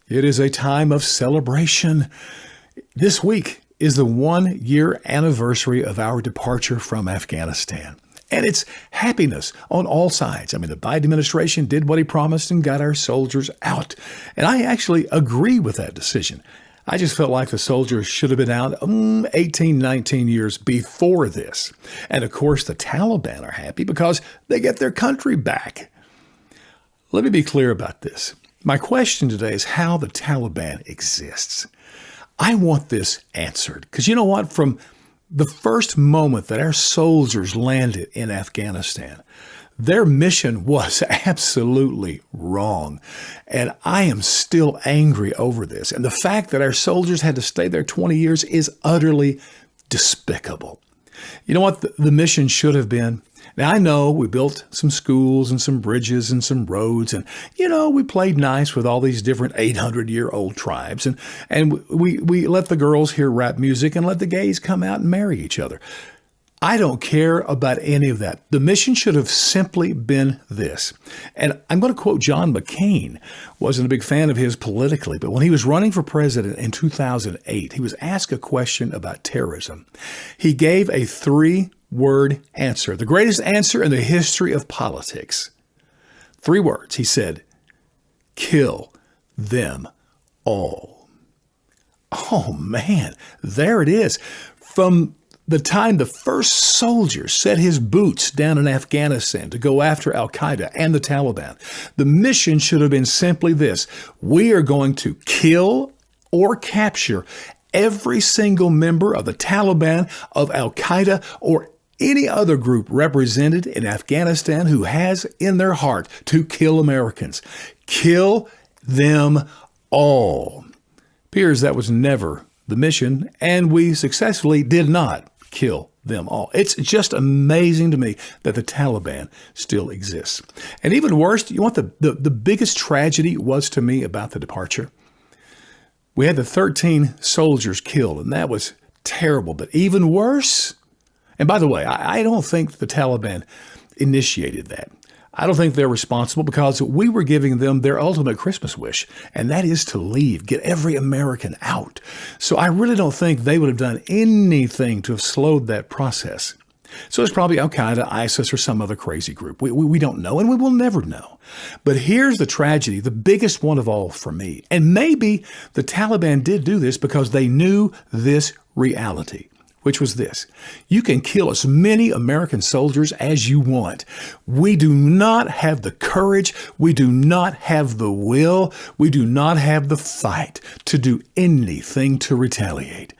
It is a time of celebration. This week is the 1-year anniversary of our departure from Afghanistan. And it's happiness on all sides. I mean, the Biden administration did what he promised and got our soldiers out. And I actually agree with that decision. I just felt like the soldiers should have been out 18, 19 years before this. And of course, the Taliban are happy because they get their country back. Let me be clear about this. My question today is how the Taliban exists. I want this answered because you know what? From the first moment that our soldiers landed in Afghanistan, their mission was absolutely wrong. And I am still angry over this. And the fact that our soldiers had to stay there 20 years is utterly despicable. You know what the mission should have been? Now, I know we built some schools and some bridges and some roads, and, we played nice with all these different 800-year-old tribes, and we let the girls hear rap music and let the gays come out and marry each other. I don't care about any of that. The mission should have simply been this. And I'm going to quote John McCain. Wasn't a big fan of his politically, but when he was running for president in 2008, he was asked a question about terrorism. He gave a 3-word answer, the greatest answer in the history of politics. 3 words. He said, kill them all. Oh, man, there it is. From the time the first soldier set his boots down in Afghanistan to go after Al-Qaeda and the Taliban, the mission should have been simply this. We are going to kill or capture every single member of the Taliban, of Al-Qaeda, or any other group represented in Afghanistan who has in their heart to kill Americans. Kill them all. Appears that was never the mission, and we successfully did not kill them all. It's just amazing to me that the Taliban still exists. And even worse, you want the biggest tragedy was to me about the departure? We had the 13 soldiers killed, and that was terrible. But even worse, and by the way, I don't think the Taliban initiated that. I don't think they're responsible because we were giving them their ultimate Christmas wish, and that is to leave, get every American out. So I really don't think they would have done anything to have slowed that process. So it's probably Al-Qaeda, ISIS, or some other crazy group. We don't know, and we will never know. But here's the tragedy, the biggest one of all for me. And maybe the Taliban did do this because they knew this reality, which was this. You can kill as many American soldiers as you want. We do not have the courage. We do not have the will. We do not have the fight to do anything to retaliate.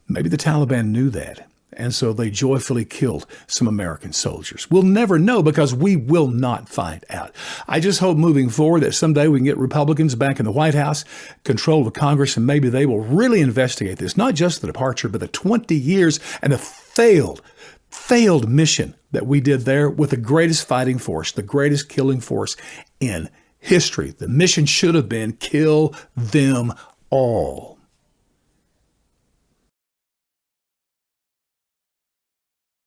Maybe the Taliban knew that, and so they joyfully killed some American soldiers. We'll never know because we will not find out. I just hope moving forward that someday we can get Republicans back in the White House, control of Congress, and maybe they will really investigate this, not just the departure, but the 20 years and the failed mission that we did there with the greatest fighting force, the greatest killing force in history. The mission should have been kill them all.